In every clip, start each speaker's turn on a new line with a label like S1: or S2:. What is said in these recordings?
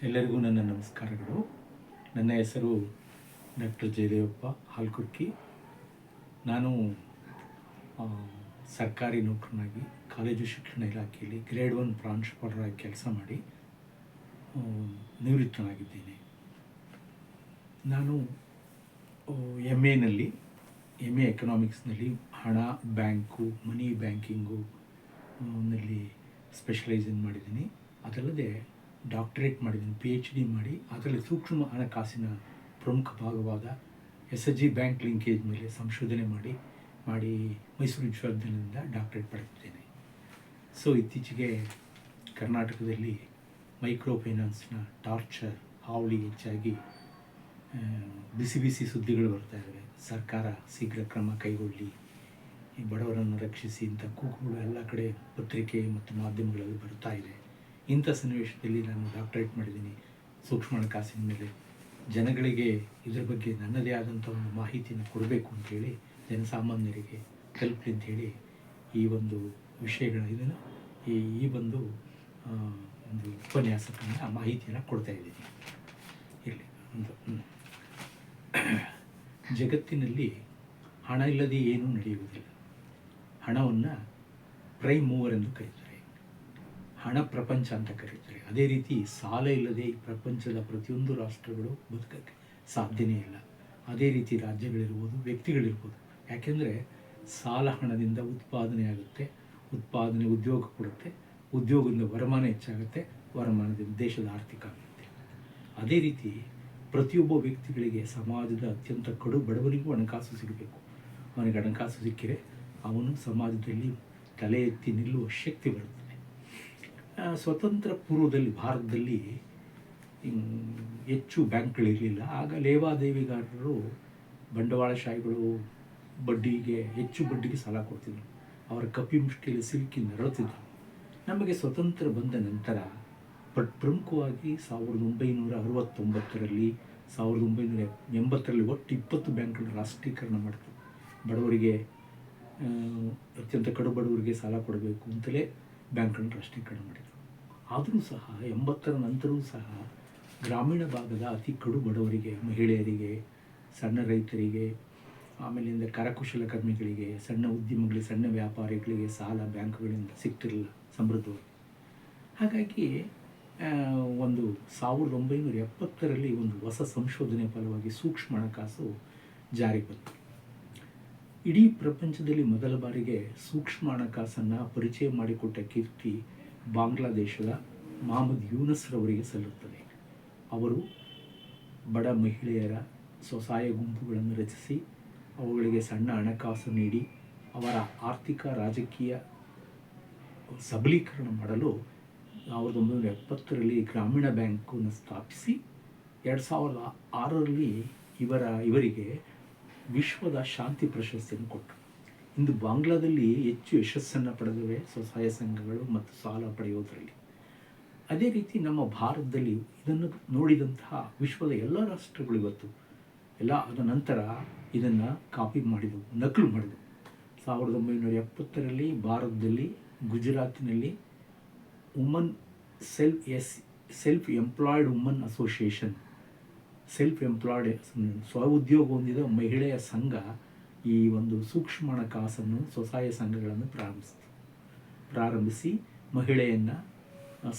S1: ಎಲ್ಲರಿಗೂ ನನ್ನ ನಮಸ್ಕಾರಗಳು. ನನ್ನ ಹೆಸರು ಡಾಕ್ಟರ್ ಜಯದೇವಪ್ಪ ಹಾಲ್ಕುರ್ಕಿ. ನಾನು ಸರ್ಕಾರಿ ನೌಕರನಾಗಿ ಕಾಲೇಜು ಶಿಕ್ಷಣ ಇಲಾಖೆಯಲ್ಲಿ ಗ್ರೇಡ್ 1 ಪ್ರಾಂಶುಪಾಲರಾಗಿ ಕೆಲಸ ಮಾಡಿ ನಿವೃತ್ತನಾಗಿದ್ದೇನೆ. ನಾನು ಎಮ್ ಎ ಎಕನಾಮಿಕ್ಸ್ನಲ್ಲಿ ಹಣ, ಬ್ಯಾಂಕು, ಮನಿ ಬ್ಯಾಂಕಿಂಗು ನಲ್ಲಿ ಸ್ಪೆಷಲೈಸೇಷನ್ ಮಾಡಿದ್ದೀನಿ. ಅದಲ್ಲದೆ ಡಾಕ್ಟರೇಟ್ ಮಾಡಿದ್ದೀನಿ, PhD ಮಾಡಿ ಅದರಲ್ಲಿ ಸೂಕ್ಷ್ಮ ಹಣಕಾಸಿನ ಪ್ರಮುಖ ಭಾಗವಾದ SHG ಬ್ಯಾಂಕ್ ಲಿಂಕೇಜ್ ಮೇಲೆ ಸಂಶೋಧನೆ ಮಾಡಿ ಮೈಸೂರು ವಿಶ್ವವಿದ್ಯಾಲಯದಿಂದ ಡಾಕ್ಟರೇಟ್ ಪಡೆದಿದ್ದೇನೆ. ಇತ್ತೀಚೆಗೆ ಕರ್ನಾಟಕದಲ್ಲಿ ಮೈಕ್ರೋ ಫೈನಾನ್ಸ್ನ ಟಾರ್ಚರ್ ಹಾವಳಿ ಹೆಚ್ಚಾಗಿ ಬಿಸಿ ಸುದ್ದಿಗಳು ಬರ್ತಾ ಇದ್ದಾವೆ. ಸರ್ಕಾರ ಶೀಘ್ರ ಕ್ರಮ ಕೈಗೊಳ್ಳಿ, ಬಡವರನ್ನು ರಕ್ಷಿಸಿ ಇಂಥ ಕೂಗುಗಳು ಎಲ್ಲ ಕಡೆ ಪತ್ರಿಕೆ ಮತ್ತು ಮಾಧ್ಯಮಗಳಲ್ಲಿ ಬರ್ತಾ ಇದೆ. ಇಂಥ ಸನ್ನಿವೇಶದಲ್ಲಿ ನಾನು ಡಾಕ್ಟರೇಟ್ ಮಾಡಿದ್ದೀನಿ ಸೂಕ್ಷ್ಮ ಹಣಕಾಸಿನ ಮೇಲೆ. ಜನಗಳಿಗೆ ಇದರ ಬಗ್ಗೆ ನನ್ನದೇ ಆದಂಥ ಒಂದು ಮಾಹಿತಿಯನ್ನು ಕೊಡಬೇಕು ಅಂಥೇಳಿ, ಜನಸಾಮಾನ್ಯರಿಗೆ ತಲುಪಲಿ ಅಂಥೇಳಿ ಈ ಒಂದು ವಿಷಯಗಳ ಈ ಒಂದು ಉಪನ್ಯಾಸಕನ ಆ ಮಾಹಿತಿಯನ್ನು ಕೊಡ್ತಾಯಿದ್ದೀನಿ. ಇರಲಿ. ಜಗತ್ತಿನಲ್ಲಿ ಹಣ ಇಲ್ಲದೆ ಏನೂ ನಡೆಯುವುದಿಲ್ಲ. ಹಣವನ್ನು ಪ್ರೈಮ್ ಮೂವರ್ ಎಂದು ಕರೀತಾರೆ, ಹಣ ಪ್ರಪಂಚ ಅಂತ ಕರೀತಾರೆ. ಅದೇ ರೀತಿ ಸಾಲ ಇಲ್ಲದೆ ಈ ಪ್ರಪಂಚದ ಪ್ರತಿಯೊಂದು ರಾಷ್ಟ್ರಗಳು ಬದುಕಕ್ಕೆ ಸಾಧ್ಯನೇ ಇಲ್ಲ. ಅದೇ ರೀತಿ ರಾಜ್ಯಗಳಿರ್ಬೋದು, ವ್ಯಕ್ತಿಗಳಿರ್ಬೋದು. ಯಾಕೆಂದರೆ ಸಾಲ ಹಣದಿಂದ ಉತ್ಪಾದನೆ ಆಗುತ್ತೆ, ಉತ್ಪಾದನೆ ಉದ್ಯೋಗ ಕೊಡುತ್ತೆ, ಉದ್ಯೋಗದಿಂದ ವರಮಾನ ಹೆಚ್ಚಾಗುತ್ತೆ, ವರಮಾನದಿಂದ ದೇಶದ ಆರ್ಥಿಕ ಆಗುತ್ತೆ. ಅದೇ ರೀತಿ ಪ್ರತಿಯೊಬ್ಬ ವ್ಯಕ್ತಿಗಳಿಗೆ ಸಮಾಜದ ಅತ್ಯಂತ ಕಡು ಬಡವನಿಗೂ ಹಣಕಾಸು ಸಿಗಬೇಕು. ಅವನಿಗೆ ಹಣಕಾಸು ಸಿಕ್ಕಿದರೆ ಅವನು ಸಮಾಜದಲ್ಲಿ ತಲೆ ಎತ್ತಿ ನಿಲ್ಲುವ ಶಕ್ತಿ ಬರುತ್ತದೆ. ಸ್ವತಂತ್ರ ಪೂರ್ವದಲ್ಲಿ ಭಾರತದಲ್ಲಿ ಹೆಚ್ಚು ಬ್ಯಾಂಕ್ಗಳಿರಲಿಲ್ಲ. ಆಗ ಲೇವಾದೇವಿಗಾರರು, ಬಂಡವಾಳಶಾಹಿಗಳು ಹೆಚ್ಚು ಬಡ್ಡಿಗೆ ಸಾಲ ಕೊಡ್ತಿದ್ರು. ಅವರ ಕಪಿಮುಷ್ಟಿಯಲ್ಲಿ ಸಿಲುಕಿ ನರಳುತ್ತಿದ್ದರು. ನಮಗೆ ಸ್ವತಂತ್ರ ಬಂದ ನಂತರ ಪ್ರಮುಖವಾಗಿ 1969ರಲ್ಲಿ 1980ರಲ್ಲಿ ಒಟ್ಟು 20 ಬ್ಯಾಂಕ್ಗಳು ರಾಷ್ಟ್ರೀಕರಣ ಮಾಡಿತು. ಬಡವರಿಗೆ, ಅತ್ಯಂತ ಕಡು ಬಡವರಿಗೆ ಸಾಲ ಕೊಡಬೇಕು ಅಂತಲೇ ಬ್ಯಾಂಕ್ಗಳನ್ನು ರಾಷ್ಟ್ರೀಕರಣ ಮಾಡಿದರು. ಆದರೂ ಸಹ 80ರ ನಂತರವೂ ಸಹ ಗ್ರಾಮೀಣ ಭಾಗದ ಅತಿ ಕಡು ಬಡವರಿಗೆ, ಮಹಿಳೆಯರಿಗೆ, ಸಣ್ಣ ರೈತರಿಗೆ, ಆಮೇಲಿಂದ ಕರಕುಶಲಕರ್ಮಿಗಳಿಗೆ, ಸಣ್ಣ ಉದ್ಯಮಗಳಿಗೆ, ಸಣ್ಣ ವ್ಯಾಪಾರಿಗಳಿಗೆ ಸಾಲ ಬ್ಯಾಂಕ್ಗಳಿಂದ ಸಿಗ್ತಿರಲಿಲ್ಲ ಸಮೃದ್ಧವಾಗಿ. ಹಾಗಾಗಿ 1970ರಲ್ಲಿ ಒಂದು ಹೊಸ ಸಂಶೋಧನೆ ಫಲವಾಗಿ ಸೂಕ್ಷ್ಮ ಹಣಕಾಸು ಜಾರಿಗೆ ಬಂತು. ಇಡೀ ಪ್ರಪಂಚದಲ್ಲಿ ಮೊದಲ ಬಾರಿಗೆ ಸೂಕ್ಷ್ಮ ಹಣಕಾಸನ್ನು ಪರಿಚಯ ಮಾಡಿಕೊಟ್ಟ ಕೀರ್ತಿ ಬಾಂಗ್ಲಾದೇಶದ ಮೊಹಮ್ಮದ್ ಯೂನಸ್ರವರಿಗೆ ಸಲ್ಲುತ್ತದೆ. ಅವರು ಬಡ ಮಹಿಳೆಯರ ಸ್ವಸಹಾಯ ಗುಂಪುಗಳನ್ನು ರಚಿಸಿ ಅವುಗಳಿಗೆ ಸಣ್ಣ ಹಣಕಾಸು ನೀಡಿ ಅವರ ಆರ್ಥಿಕ ರಾಜಕೀಯ ಸಬಲೀಕರಣ ಮಾಡಲು 1970ರಲ್ಲಿ ಗ್ರಾಮೀಣ ಬ್ಯಾಂಕನ್ನು ಸ್ಥಾಪಿಸಿ 2006ರಲ್ಲಿ ಇವರಿಗೆ ವಿಶ್ವದ ಶಾಂತಿ ಪ್ರಶಸ್ತಿಯನ್ನು ಕೊಟ್ಟರು. ಇಂದು ಬಾಂಗ್ಲಾದಲ್ಲಿ ಹೆಚ್ಚು ಯಶಸ್ಸನ್ನು ಪಡೆದಿವೆ ಸ್ವಸಹಾಯ ಸಂಘಗಳು ಮತ್ತು ಸಾಲ ಪಡೆಯುವುದರಲ್ಲಿ. ಅದೇ ರೀತಿ ನಮ್ಮ ಭಾರತದಲ್ಲಿ ಇದನ್ನು ನೋಡಿದಂತಹ ವಿಶ್ವದ ಎಲ್ಲ ರಾಷ್ಟ್ರಗಳು ಇವತ್ತು ಅದ ನಂತರ ಇದನ್ನು ಕಾಪಿ ಮಾಡಿದವು, ನಕಲು ಮಾಡಿದವು. 1970ರಲ್ಲಿ ಭಾರತದಲ್ಲಿ ಗುಜರಾತಿನಲ್ಲಿ ಸೆಲ್ಫ್ ಎಂಪ್ಲಾಯ್ಡ್ ವುಮನ್ ಅಸೋಸಿಯೇಷನ್, ಸ್ವಉದ್ಯೋಗ ಹೊಂದಿದ ಮಹಿಳೆಯ ಸಂಘ ಈ ಒಂದು ಸೂಕ್ಷ್ಮ ಹಣಕಾಸನ್ನು, ಸ್ವಸಹಾಯ ಸಂಘಗಳನ್ನು ಪ್ರಾರಂಭಿಸಿ ಮಹಿಳೆಯನ್ನು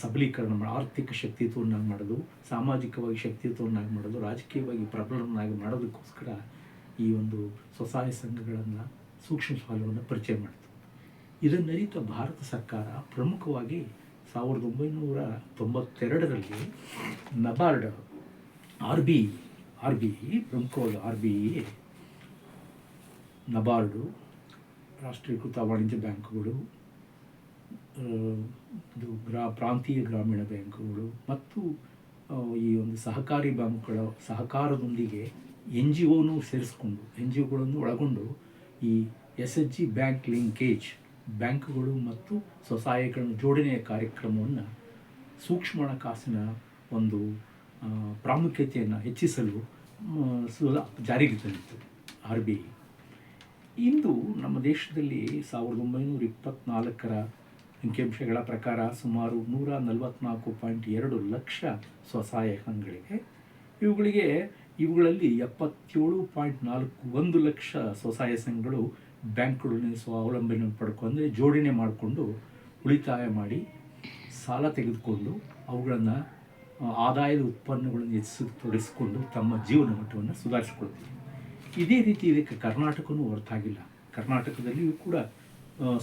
S1: ಸಬಲೀಕರಣ ಆರ್ಥಿಕ ಶಕ್ತಿತ್ವವನ್ನಾಗಿ ಮಾಡೋದು, ಸಾಮಾಜಿಕವಾಗಿ ಶಕ್ತಿತ್ವವನ್ನಾಗಿ ಮಾಡೋದು, ರಾಜಕೀಯವಾಗಿ ಪ್ರಬಲವನ್ನಾಗಿ ಮಾಡೋದಕ್ಕೋಸ್ಕರ ಈ ಒಂದು ಸ್ವಸಹಾಯ ಸಂಘಗಳನ್ನು, ಸೂಕ್ಷ್ಮ ಸಾಲವನ್ನು ಪರಿಚಯ ಮಾಡಿತು. ಇದನ್ನರಿತ ಭಾರತ ಸರ್ಕಾರ ಪ್ರಮುಖವಾಗಿ 1992ರಲ್ಲಿ ನಬಾರ್ಡ್, ಪ್ರಮುಖವಾಗಿ ನಬಾರ್ಡು, ರಾಷ್ಟ್ರೀಕೃತ ವಾಣಿಜ್ಯ ಬ್ಯಾಂಕುಗಳು, ಪ್ರಾಂತೀಯ ಗ್ರಾಮೀಣ ಬ್ಯಾಂಕುಗಳು ಮತ್ತು ಈ ಒಂದು ಸಹಕಾರಿ ಬ್ಯಾಂಕುಗಳ ಸಹಕಾರದೊಂದಿಗೆ NGOನೂ ಸೇರಿಸ್ಕೊಂಡು, NGOಗಳನ್ನು ಒಳಗೊಂಡು ಈ SHG ಬ್ಯಾಂಕ್ ಲಿಂಕೇಜ್ ಬ್ಯಾಂಕುಗಳು ಮತ್ತು ಸ್ವಸಹಾಯಗಳ ಜೋಡಣೆಯ ಕಾರ್ಯಕ್ರಮವನ್ನು ಸೂಕ್ಷ್ಮ ಹಣಕಾಸಿನ ಒಂದು ಪ್ರಾಮುಖ್ಯತೆಯನ್ನು ಹೆಚ್ಚಿಸಲು ಜಾರಿಗೆ ತಂದಿತ್ತು RBI. ಇಂದು ನಮ್ಮ ದೇಶದಲ್ಲಿ 1924ರ ಅಂಕಿಅಂಶಗಳ ಪ್ರಕಾರ ಸುಮಾರು 144.2 ಲಕ್ಷ ಸ್ವಸಹಾಯ ಸಂಘಗಳಿಗೆ ಇವುಗಳಲ್ಲಿ 77.41 ಲಕ್ಷ ಸ್ವಸಹಾಯ ಸಂಘಗಳು ಬ್ಯಾಂಕ್ಗಳಲ್ಲಿ ಸ್ವಾವಲಂಬನೆ ಪಡ್ಕೊಂಡು ಜೋಡಣೆ ಮಾಡಿಕೊಂಡು ಉಳಿತಾಯ ಮಾಡಿ ಸಾಲ ತೆಗೆದುಕೊಂಡು ಅವುಗಳನ್ನು ಆದಾಯದ ಉತ್ಪನ್ನಗಳನ್ನು ತೊಡಗಿಸಿಕೊಂಡು ತಮ್ಮ ಜೀವನ ಮಟ್ಟವನ್ನು ಸುಧಾರಿಸಿಕೊಳ್ತೀವಿ. ಇದೇ ರೀತಿ ಇದಕ್ಕೆ ಕರ್ನಾಟಕವೂ ಹೊರತಾಗಿಲ್ಲ. ಕರ್ನಾಟಕದಲ್ಲಿಯೂ ಕೂಡ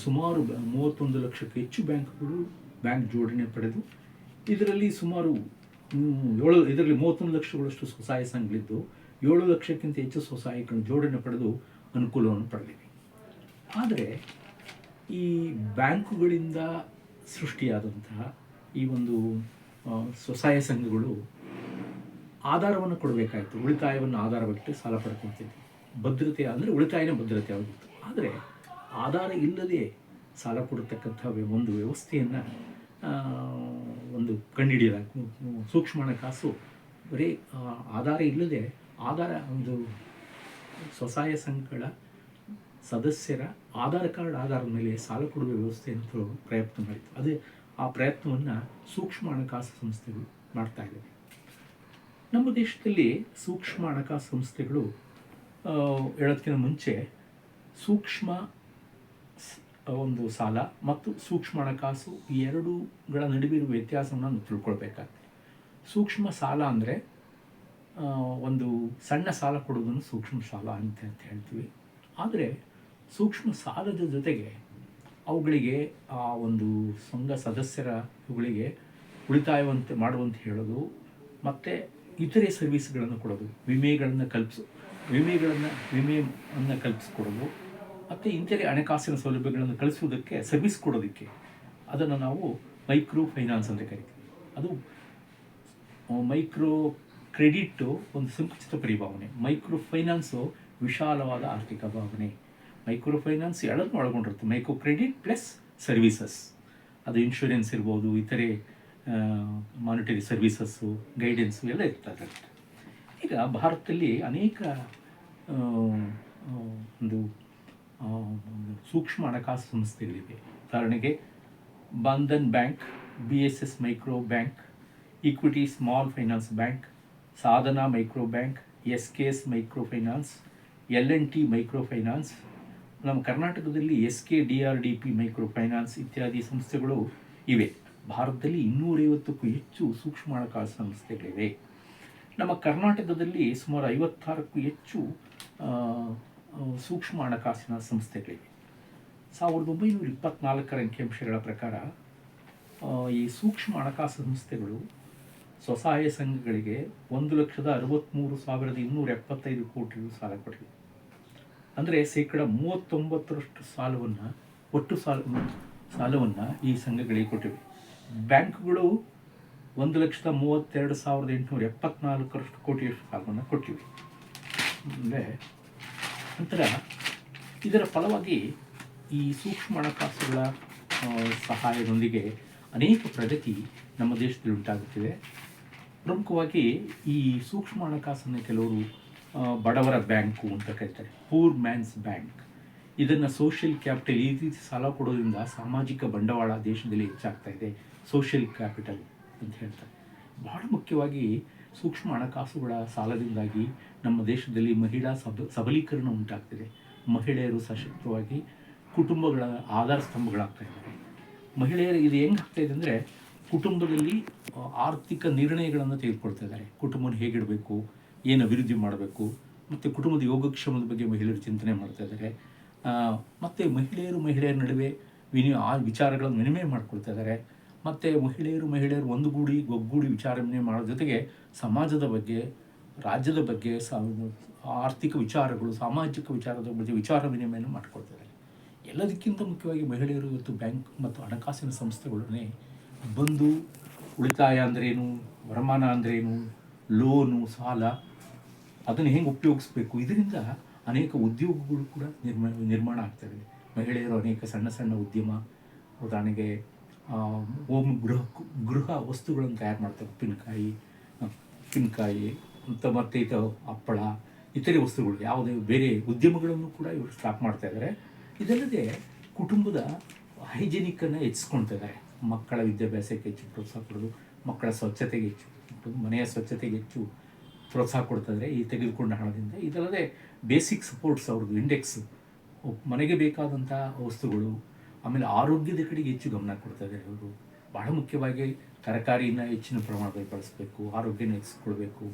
S1: ಸುಮಾರು 31 ಲಕ್ಷಕ್ಕೆ ಹೆಚ್ಚು ಬ್ಯಾಂಕ್ ಜೋಡಣೆ ಪಡೆದು ಇದರಲ್ಲಿ ಸುಮಾರು 31 ಲಕ್ಷಗಳಷ್ಟು ಸ್ವಸಹಾಯ ಸಂಘಗಳಿದ್ದು 7 ಲಕ್ಷಕ್ಕಿಂತ ಹೆಚ್ಚು ಸ್ವಸಹಾಯಗಳನ್ನು ಜೋಡಣೆ ಪಡೆದು ಅನುಕೂಲವನ್ನು ಪಡೆದಿವೆ. ಆದರೆ ಈ ಬ್ಯಾಂಕುಗಳಿಂದ ಸೃಷ್ಟಿಯಾದಂತಹ ಈ ಒಂದು ಸ್ವಸಹಾಯ ಸಂಘಗಳು ಆಧಾರವನ್ನು ಕೊಡಬೇಕಾಯಿತು. ಉಳಿತಾಯವನ್ನು ಆಧಾರವಿಟ್ಟು ಸಾಲ ಪಡ್ಕೊಳ್ತಿದ್ವಿ. ಭದ್ರತೆ ಅಂದರೆ ಉಳಿತಾಯನೇ ಭದ್ರತೆ ಆಗಿತ್ತು. ಆದರೆ ಆಧಾರ ಇಲ್ಲದೆ ಸಾಲ ಕೊಡತಕ್ಕಂಥ ಒಂದು ವ್ಯವಸ್ಥೆಯನ್ನು ಕಂಡುಹಿಡಿಯಲಾಗಿ ಸೂಕ್ಷ್ಮ ಹಣಕಾಸು ಬರೀ ಆಧಾರ ಇಲ್ಲದೆ ಒಂದು ಸ್ವಸಹಾಯ ಸಂಘಗಳ ಸದಸ್ಯರ ಆಧಾರ್ ಕಾರ್ಡ್ ಆಧಾರದ ಮೇಲೆ ಸಾಲ ಕೊಡುವ ವ್ಯವಸ್ಥೆಯನ್ನು ಪ್ರಯತ್ನ ಮಾಡಿತ್ತು. ಆ ಪ್ರಯತ್ನವನ್ನು ಸೂಕ್ಷ್ಮ ಹಣಕಾಸು ಸಂಸ್ಥೆಗಳು ಮಾಡ್ತಾ ಇದ್ದಾವೆ. ನಮ್ಮ ದೇಶದಲ್ಲಿ ಸೂಕ್ಷ್ಮ ಹಣಕಾಸು ಸಂಸ್ಥೆಗಳು ಹೇಳೋದಕ್ಕಿಂತ ಮುಂಚೆ ಸೂಕ್ಷ್ಮ ಒಂದು ಸಾಲ ಮತ್ತು ಸೂಕ್ಷ್ಮ ಹಣಕಾಸು ಈ ಎರಡೂಗಳ ನಡುವಿರುವ ವ್ಯತ್ಯಾಸವನ್ನು ನಾವು ತಿಳ್ಕೊಳ್ಬೇಕಾಗ್ತದೆ. ಸೂಕ್ಷ್ಮ ಸಾಲ ಅಂದರೆ ಒಂದು ಸಣ್ಣ ಸಾಲ ಕೊಡೋದನ್ನು ಸೂಕ್ಷ್ಮ ಸಾಲ ಅಂತ ಹೇಳ್ತೀವಿ. ಆದರೆ ಸೂಕ್ಷ್ಮ ಸಾಲದ ಜೊತೆಗೆ ಅವುಗಳಿಗೆ ಆ ಒಂದು ಸಂಘ ಸದಸ್ಯರ ಇವುಗಳಿಗೆ ಉಳಿತಾಯವಂತೆ ಮಾಡುವಂತ ಹೇಳೋದು ಮತ್ತು ಇತರೆ ಸರ್ವಿಸ್ಗಳನ್ನು ಕೊಡೋದು, ವಿಮೆಯನ್ನು ಕಲ್ಪಿಸ್ಕೊಡೋದು ಮತ್ತು ಇಂಥರೇ ಹಣಕಾಸಿನ ಸೌಲಭ್ಯಗಳನ್ನು ಕಳಿಸುವುದಕ್ಕೆ ಸರ್ವಿಸ್ ಕೊಡೋದಕ್ಕೆ ಅದನ್ನು ನಾವು ಮೈಕ್ರೋ ಫೈನಾನ್ಸ್ ಅಂತ ಕರಿತೀವಿ. ಅದು ಮೈಕ್ರೋ ಕ್ರೆಡಿಟ್ಟು ಒಂದು ಸಂಕುಚಿತ ಪರಿಭಾವನೆ, ಮೈಕ್ರೋ ಫೈನಾನ್ಸು ವಿಶಾಲವಾದ ಆರ್ಥಿಕ ಭಾವನೆ. ಮೈಕ್ರೋ ಫೈನಾನ್ಸ್ ಎರಡನ್ನೂ ಒಳಗೊಂಡಿರುತ್ತೆ. ಮೈಕ್ರೋ ಕ್ರೆಡಿಟ್ ಪ್ಲಸ್ ಸರ್ವೀಸಸ್, ಅದು ಇನ್ಶೂರೆನ್ಸ್ ಇರ್ಬೋದು, ಇತರೆ ಮಾನಿಟರಿ ಸರ್ವೀಸಸ್ಸು, ಗೈಡೆನ್ಸು ಎಲ್ಲ ಇರ್ತದೆ. ಈಗ ಭಾರತದಲ್ಲಿ ಅನೇಕ ಒಂದು ಸೂಕ್ಷ್ಮ ಹಣಕಾಸು ಸಂಸ್ಥೆಗಳಿವೆ. ಉದಾಹರಣೆಗೆ Bandhan bank, BSS micro bank, equity small finance bank, Sadhana micro bank, SKS micro finance, L&T micro finance. ನಮ್ಮ ಕರ್ನಾಟಕದಲ್ಲಿ SKDRDP ಮೈಕ್ರೋ ಫೈನಾನ್ಸ್ ಇತ್ಯಾದಿ ಸಂಸ್ಥೆಗಳು ಇವೆ. ಭಾರತದಲ್ಲಿ 250ಕ್ಕೂ ಹೆಚ್ಚು ಸೂಕ್ಷ್ಮ ಹಣಕಾಸು ಸಂಸ್ಥೆಗಳಿವೆ. ನಮ್ಮ ಕರ್ನಾಟಕದಲ್ಲಿ ಸುಮಾರು 56ಕ್ಕೂ ಹೆಚ್ಚು ಸೂಕ್ಷ್ಮ ಹಣಕಾಸಿನ ಸಂಸ್ಥೆಗಳಿವೆ. 1924ರ ಅಂಕಿಅಂಶಗಳ ಪ್ರಕಾರ ಈ ಸೂಕ್ಷ್ಮ ಹಣಕಾಸು ಸಂಸ್ಥೆಗಳು ಸ್ವಸಹಾಯ ಸಂಘಗಳಿಗೆ 1,63,275 ಕೋಟಿ ಸಾಲ ಕೊಟ್ಟಿವೆ. ಅಂದರೆ 39% ಒಟ್ಟು ಸಾಲವನ್ನು ಈ ಸಂಘಗಳಿಗೆ ಕೊಟ್ಟಿವೆ. ಬ್ಯಾಂಕ್ಗಳು 1,32,874 ಕೋಟಿಯಷ್ಟು ಸಾಲವನ್ನು ಕೊಟ್ಟಿವೆ. ಅಂದರೆ ನಂತರ ಇದರ ಫಲವಾಗಿ ಈ ಸೂಕ್ಷ್ಮ ಹಣಕಾಸುಗಳ ಸಹಾಯದೊಂದಿಗೆ ಅನೇಕ ಪ್ರಗತಿ ನಮ್ಮ ದೇಶದಲ್ಲಿ ಉಂಟಾಗುತ್ತಿದೆ. ಪ್ರಮುಖವಾಗಿ ಈ ಸೂಕ್ಷ್ಮ ಹಣಕಾಸನ್ನು ಕೆಲವರು ಬಡವರ ಬ್ಯಾಂಕು ಅಂತ ಕರೀತಾರೆ, ಪೂರ್ ಮ್ಯಾನ್ಸ್ ಬ್ಯಾಂಕ್. ಇದನ್ನು ಸೋಷಿಯಲ್ ಕ್ಯಾಪಿಟಲ್, ಈ ರೀತಿ ಸಾಲ ಕೊಡೋದ್ರಿಂದ ಸಾಮಾಜಿಕ ಬಂಡವಾಳ ದೇಶದಲ್ಲಿ ಹೆಚ್ಚಾಗ್ತಾ ಇದೆ, ಸೋಷಿಯಲ್ ಕ್ಯಾಪಿಟಲ್ ಅಂತ ಹೇಳ್ತಾರೆ. ಬಹಳ ಮುಖ್ಯವಾಗಿ ಸೂಕ್ಷ್ಮ ಹಣಕಾಸುಗಳ ಸಾಲದಿಂದಾಗಿ ನಮ್ಮ ದೇಶದಲ್ಲಿ ಮಹಿಳಾ ಸಬಲೀಕರಣ ಉಂಟಾಗ್ತಿದೆ. ಮಹಿಳೆಯರು ಸಶಕ್ತವಾಗಿ ಕುಟುಂಬಗಳ ಆಧಾರ ಸ್ತಂಭಗಳಾಗ್ತಾ ಇದ್ದಾರೆ. ಮಹಿಳೆಯರು ಇದು ಹೆಂಗಾಗ್ತಾಯಿದೆ ಅಂದರೆ ಕುಟುಂಬದಲ್ಲಿ ಆರ್ಥಿಕ ನಿರ್ಣಯಗಳನ್ನು ತೆಗೆದುಕೊಳ್ತಾ ಇದ್ದಾರೆ. ಕುಟುಂಬವನ್ನು ಹೇಗಿಡಬೇಕು, ಏನು ಅಭಿವೃದ್ಧಿ ಮಾಡಬೇಕು, ಮತ್ತು ಕುಟುಂಬದ ಯೋಗಕ್ಷೇಮದ ಬಗ್ಗೆ ಮಹಿಳೆಯರು ಚಿಂತನೆ ಮಾಡ್ತಾ ಇದ್ದಾರೆ. ಮತ್ತು ಮಹಿಳೆಯರ ನಡುವೆ ವಿಚಾರಗಳನ್ನು ವಿನಿಮಯ ಮಾಡ್ಕೊಳ್ತಾ ಇದ್ದಾರೆ. ಮತ್ತು ಮಹಿಳೆಯರು ಒಗ್ಗೂಡಿ ವಿಚಾರ ವಿನಿಮಯ ಮಾಡೋ ಜೊತೆಗೆ ಸಮಾಜದ ಬಗ್ಗೆ, ರಾಜ್ಯದ ಬಗ್ಗೆ, ಆರ್ಥಿಕ ವಿಚಾರಗಳು, ಸಾಮಾಜಿಕ ವಿಚಾರದ ಬಗ್ಗೆ ವಿಚಾರ ವಿನಿಮಯನ ಮಾಡ್ಕೊಳ್ತಾ ಇದ್ದಾರೆ. ಎಲ್ಲದಕ್ಕಿಂತ ಮುಖ್ಯವಾಗಿ ಮಹಿಳೆಯರು ಇವತ್ತು ಬ್ಯಾಂಕ್ ಮತ್ತು ಹಣಕಾಸಿನ ಸಂಸ್ಥೆಗಳನ್ನೇ ಬಂದು ಉಳಿತಾಯ ಅಂದ್ರೇನು, ವರಮಾನ ಅಂದ್ರೇನು, ಲೋನು, ಸಾಲ, ಅದನ್ನು ಹೆಂಗೆ ಉಪಯೋಗಿಸ್ಬೇಕು, ಇದರಿಂದ ಅನೇಕ ಉದ್ಯೋಗಗಳು ಕೂಡ ನಿರ್ಮಾಣ ಆಗ್ತದೆ. ಮಹಿಳೆಯರು ಅನೇಕ ಸಣ್ಣ ಉದ್ಯಮ, ಉದಾಹರಣೆಗೆ ಗೃಹ ವಸ್ತುಗಳನ್ನು ತಯಾರು ಮಾಡ್ತಾರೆ. ಉಪ್ಪಿನಕಾಯಿ ಮತ್ತು ಹಪ್ಪಳ, ಇತರೆ ವಸ್ತುಗಳು, ಯಾವುದೇ ಬೇರೆ ಉದ್ಯಮಗಳನ್ನು ಕೂಡ ಇವರು ಸ್ಟಾರ್ಟ್ ಮಾಡ್ತಾ ಇದ್ದಾರೆ. ಇದಲ್ಲದೆ ಕುಟುಂಬದ ಹೈಜಿನಿಕ್ಕನ್ನು ಹೆಚ್ಚಿಸ್ಕೊಳ್ತಿದ್ದಾರೆ. ಮಕ್ಕಳ ವಿದ್ಯಾಭ್ಯಾಸಕ್ಕೆ ಹೆಚ್ಚು ಪ್ರೋತ್ಸಾಹ ಕೊಡೋದು, ಮಕ್ಕಳ ಸ್ವಚ್ಛತೆಗೆ ಹೆಚ್ಚು ಕೊಡೋದು, ಮನೆಯ ಸ್ವಚ್ಛತೆಗೆ ಹೆಚ್ಚು ಪ್ರೋತ್ಸಾಹ ಕೊಡ್ತಾಯಿದ್ದಾರೆ ಈ ತೆಗೆದುಕೊಂಡ ಹಣದಿಂದ. ಇದಲ್ಲದೆ ಬೇಸಿಕ್ ಸಪೋರ್ಟ್ಸ್ ಅವ್ರದ್ದು ಇಂಡೆಕ್ಸ್, ಮನೆಗೆ ಬೇಕಾದಂಥ ವಸ್ತುಗಳು, ಆಮೇಲೆ ಆರೋಗ್ಯದ ಕಡೆಗೆ ಹೆಚ್ಚು ಗಮನ ಕೊಡ್ತಾಯಿದ್ದಾರೆ ಅವರು. ಬಹಳ ಮುಖ್ಯವಾಗಿ ತರಕಾರಿಯನ್ನು ಹೆಚ್ಚಿನ ಪ್ರಮಾಣದಲ್ಲಿ ಬಳಸಬೇಕು, ಆರೋಗ್ಯನ ಹೆಚ್ಚಿಸ್ಕೊಳ್ಬೇಕು,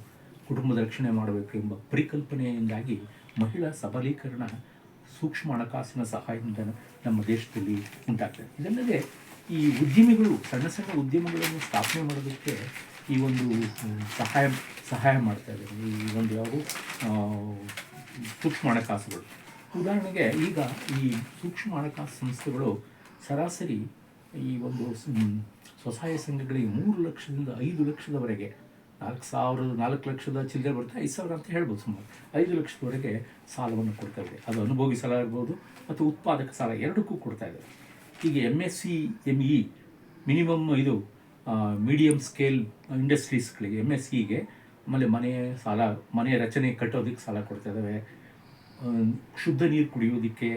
S1: ಕುಟುಂಬದ ರಕ್ಷಣೆ ಮಾಡಬೇಕು ಎಂಬ ಪರಿಕಲ್ಪನೆಯಿಂದಾಗಿ ಮಹಿಳಾ ಸಬಲೀಕರಣ ಸೂಕ್ಷ್ಮ ಹಣಕಾಸಿನ ಸಹಾಯದಿಂದ ನಮ್ಮ ದೇಶದಲ್ಲಿ ಉಂಟಾಗ್ತದೆ. ಇದಲ್ಲದೆ ಈ ಉದ್ಯಮಿಗಳು ಸಣ್ಣ ಸಣ್ಣ ಉದ್ಯಮಗಳನ್ನು ಸ್ಥಾಪನೆ ಮಾಡೋದಕ್ಕೆ ಈ ಒಂದು ಸಹಾಯ ಮಾಡ್ತಾ ಇದ್ದಾರೆ ಈ ಒಂದು ಯಾವುದು ಸೂಕ್ಷ್ಮ ಹಣಕಾಸುಗಳು. ಉದಾಹರಣೆಗೆ ಈಗ ಈ ಸೂಕ್ಷ್ಮ ಹಣಕಾಸು ಸಂಸ್ಥೆಗಳು ಸರಾಸರಿ ಈ ಒಂದು ಸ್ವಸಹಾಯ ಸಂಘಗಳಿಗೆ 3 ಲಕ್ಷದಿಂದ 5 ಲಕ್ಷದವರೆಗೆ 4 ಲಕ್ಷದ ಚಿಲ್ಲರೆ ಬರುತ್ತೆ, 5,000 ಅಂತ ಹೇಳ್ಬೋದು, ಸುಮಾರು 5 ಲಕ್ಷದವರೆಗೆ ಸಾಲವನ್ನು ಕೊಡ್ತಾ ಇದೆ. ಅದು ಅನುಭೋಗಿ ಸಾಲ ಇರ್ಬೋದು ಮತ್ತು ಉತ್ಪಾದಕ ಸಾಲ ಎರಡಕ್ಕೂ ಕೊಡ್ತಾ ಇದೆ. ಈಗ MSCME ಮಿನಿಮಮ್ ಇದು ಮೀಡಿಯಮ್ ಸ್ಕೇಲ್ ಇಂಡಸ್ಟ್ರೀಸ್ಗಳಿಗೆ MSEಗೆ, ಆಮೇಲೆ ಮನೆಯ ರಚನೆ ಕಟ್ಟೋದಕ್ಕೆ ಸಾಲ ಕೊಡ್ತಾ ಇದ್ದಾವೆ, ಶುದ್ಧ ನೀರು ಕುಡಿಯೋದಕ್ಕೆ,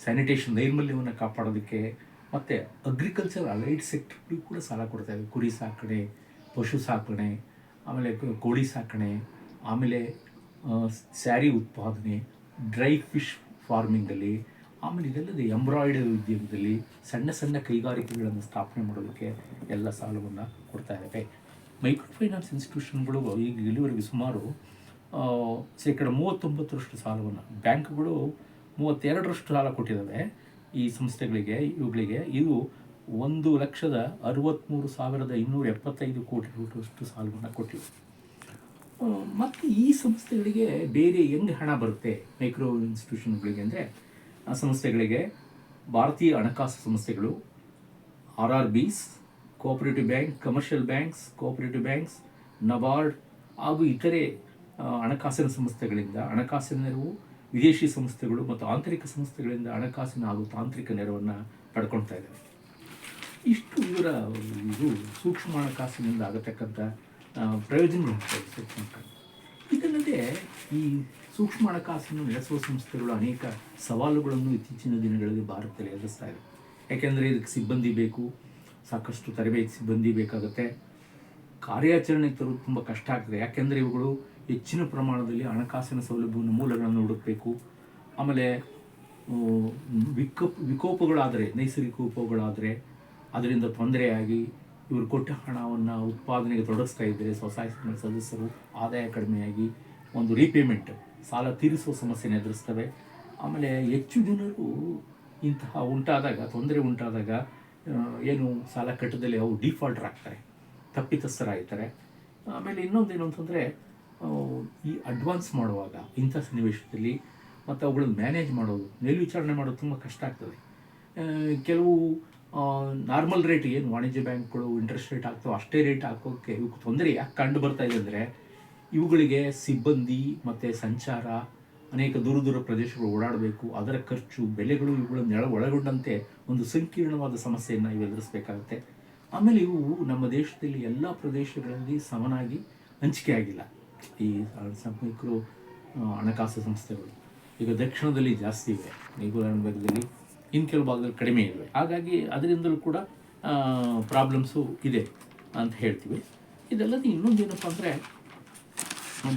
S1: ಸ್ಯಾನಿಟೇಷನ್ ನೈರ್ಮಲ್ಯವನ್ನು ಕಾಪಾಡೋದಕ್ಕೆ, ಮತ್ತು ಅಗ್ರಿಕಲ್ಚರ್ ಅಲೈಡ್ ಸೆಕ್ಟರ್ಗಳಿಗೂ ಕೂಡ ಸಾಲ ಕೊಡ್ತಾ ಇದ್ದಾವೆ. ಕುರಿ ಸಾಕಣೆ, ಪಶು ಸಾಕಣೆ, ಆಮೇಲೆ ಕೋಳಿ ಸಾಕಣೆ, ಆಮೇಲೆ ಸ್ಯಾರಿ ಉತ್ಪಾದನೆ, ಡ್ರೈ ಫಿಶ್ ಫಾರ್ಮಿಂಗಲ್ಲಿ, ಆಮೇಲೆ ಇದಲ್ಲದೆ ಎಂಬ್ರಾಯ್ಡರಿ ಉದ್ಯಮದಲ್ಲಿ ಸಣ್ಣ ಸಣ್ಣ ಕೈಗಾರಿಕೆಗಳನ್ನು ಸ್ಥಾಪನೆ ಮಾಡೋದಕ್ಕೆ ಎಲ್ಲ ಸಾಲವನ್ನು ಕೊಡ್ತಾ ಇದ್ದಾವೆ. ಮೈಕ್ರೋ ಫೈನಾನ್ಸ್ ಇನ್ಸ್ಟಿಟ್ಯೂಷನ್ಗಳು ಈಗ ಇಲ್ಲಿವರೆಗೆ ಸುಮಾರು 39% ಸಾಲವನ್ನು, ಬ್ಯಾಂಕ್ಗಳು 32% ಸಾಲ ಕೊಟ್ಟಿದ್ದಾವೆ ಈ ಸಂಸ್ಥೆಗಳಿಗೆ. ಇವುಗಳಿಗೆ ಇದು 1,63,275 ಕೋಟಿ ರೂಪಾಯಿಯಷ್ಟು ಸಾಲವನ್ನು ಕೊಟ್ಟಿವೆ. ಮತ್ತು ಈ ಸಂಸ್ಥೆಗಳಿಗೆ ಬೇರೆ ಹೆಂಗೆ ಹಣ ಬರುತ್ತೆ ಮೈಕ್ರೋ ಇನ್ಸ್ಟಿಟ್ಯೂಷನ್ಗಳಿಗೆ ಅಂದರೆ, ಆ ಸಂಸ್ಥೆಗಳಿಗೆ ಭಾರತೀಯ ಹಣಕಾಸು ಸಂಸ್ಥೆಗಳು, RRBs, cooperative bank, commercial banks, cooperative banks, NABARD ಹಾಗೂ ಇತರೆ ಹಣಕಾಸಿನ ಸಂಸ್ಥೆಗಳಿಂದ ಹಣಕಾಸಿನ ನೆರವು, ವಿದೇಶಿ ಸಂಸ್ಥೆಗಳು ಮತ್ತು ಆಂತರಿಕ ಸಂಸ್ಥೆಗಳಿಂದ ಹಣಕಾಸಿನ ಹಾಗೂ ತಾಂತ್ರಿಕ ನೆರವನ್ನು ಪಡ್ಕೊಳ್ತಾ ಇದ್ದಾರೆ. ಇಷ್ಟು ಇದು ಸೂಕ್ಷ್ಮ ಹಣಕಾಸಿನಿಂದ ಆಗತಕ್ಕಂಥ ಪ್ರಯೋಜನಗಳು. ಇದಲ್ಲದೆ ಈ ಸೂಕ್ಷ್ಮ ಹಣಕಾಸನ್ನು ನಡೆಸುವ ಸಂಸ್ಥೆಗಳು ಅನೇಕ ಸವಾಲುಗಳನ್ನು ಇತ್ತೀಚಿನ ದಿನಗಳಲ್ಲಿ ಭಾರತದಲ್ಲಿ ಎದುರಿಸ್ತಾ ಇದೆ. ಯಾಕೆಂದರೆ ಇದಕ್ಕೆ ಸಿಬ್ಬಂದಿ ಬೇಕು, ಸಾಕಷ್ಟು ತರಬೇತಿ ಸಿಬ್ಬಂದಿ ಬೇಕಾಗುತ್ತೆ, ಕಾರ್ಯಾಚರಣೆ ತರೋದು ತುಂಬ ಕಷ್ಟ ಆಗ್ತದೆ. ಯಾಕೆಂದರೆ ಇವುಗಳು ಹೆಚ್ಚಿನ ಪ್ರಮಾಣದಲ್ಲಿ ಹಣಕಾಸಿನ ಸೌಲಭ್ಯವನ್ನು ಮೂಲಗಳನ್ನು ಹುಡುಕಬೇಕು. ಆಮೇಲೆ ವಿಕೋಪಗಳಾದರೆ, ನೈಸರ್ಗಿಕ ವಿಕೋಪಗಳಾದರೆ ಅದರಿಂದ ತೊಂದರೆಯಾಗಿ ಇವರು ಕೊಟ್ಟ ಹಣವನ್ನು ಉತ್ಪಾದನೆಗೆ ತೊಡಗಿಸ್ತಾ ಇದ್ದರೆ ಸ್ವಸಹಾಯ ಸಂಘದ ಸದಸ್ಯರು ಆದಾಯ ಕಡಿಮೆಯಾಗಿ ಒಂದು ರೀಪೇಮೆಂಟ್, ಸಾಲ ತೀರಿಸುವ ಸಮಸ್ಯೆನ ಎದುರಿಸ್ತವೆ. ಆಮೇಲೆ ಹೆಚ್ಚು ಜನರು ಇಂತಹ ತೊಂದರೆ ಉಂಟಾದಾಗ ಏನು ಸಾಲ ಕಟ್ಟದಲ್ಲಿ ಅವು ಡಿಫಾಲ್ಟರ್ ಆಗ್ತಾರೆ, ತಪ್ಪಿತಸ್ಥರಾಗ್ತಾರೆ. ಆಮೇಲೆ ಇನ್ನೊಂದೇನು ಅಂತಂದರೆ, ಈ ಅಡ್ವಾನ್ಸ್ ಮಾಡುವಾಗ ಇಂಥ ಸನ್ನಿವೇಶದಲ್ಲಿ ಮತ್ತು ಅವುಗಳನ್ನು ಮ್ಯಾನೇಜ್ ಮಾಡೋದು, ಮೇಲ್ವಿಚಾರಣೆ ಮಾಡೋದು ತುಂಬ ಕಷ್ಟ ಆಗ್ತದೆ. ಕೆಲವು ನಾರ್ಮಲ್ ರೇಟ್ ಏನು ವಾಣಿಜ್ಯ ಬ್ಯಾಂಕ್ಗಳು ಇಂಟ್ರೆಸ್ಟ್ ರೇಟ್ ಹಾಕ್ತವೆ ಅಷ್ಟೇ ರೇಟ್ ಹಾಕೋಕ್ಕೆ ಇವಕ್ಕೆ ತೊಂದರೆ ಯಾಕೆ ಕಂಡು ಬರ್ತಾ ಇದೆ ಅಂದರೆ, ಇವುಗಳಿಗೆ ಸಿಬ್ಬಂದಿ ಮತ್ತು ಸಂಚಾರ, ಅನೇಕ ದೂರ ಪ್ರದೇಶಗಳು ಓಡಾಡಬೇಕು, ಅದರ ಖರ್ಚು, ಬೆಲೆಗಳು ಇವುಗಳನ್ನು ಒಳಗೊಂಡಂತೆ ಒಂದು ಸಂಕೀರ್ಣವಾದ ಸಮಸ್ಯೆಯನ್ನು ಇವು ಎದುರಿಸಬೇಕಾಗುತ್ತೆ. ಆಮೇಲೆ ಇವು ನಮ್ಮ ದೇಶದಲ್ಲಿ ಎಲ್ಲ ಪ್ರದೇಶಗಳಲ್ಲಿ ಸಮನಾಗಿ ಹಂಚಿಕೆ ಆಗಿಲ್ಲ. ಈ ಮೈಕ್ರೋ ಹಣಕಾಸು ಸಂಸ್ಥೆಗಳು ಈಗ ದಕ್ಷಿಣದಲ್ಲಿ ಜಾಸ್ತಿ ಇವೆ, ನೈಋತ್ಯ ಭಾಗದಲ್ಲಿ, ಇನ್ನು ಕೆಲವು ಭಾಗದಲ್ಲಿ ಕಡಿಮೆ ಇವೆ. ಹಾಗಾಗಿ ಅದರಿಂದಲೂ ಕೂಡ ಪ್ರಾಬ್ಲಮ್ಸು ಇದೆ ಅಂತ ಹೇಳ್ತೀವಿ. ಇದಲ್ಲದೆ ಇನ್ನೊಂದೇನಪ್ಪ ಅಂದರೆ,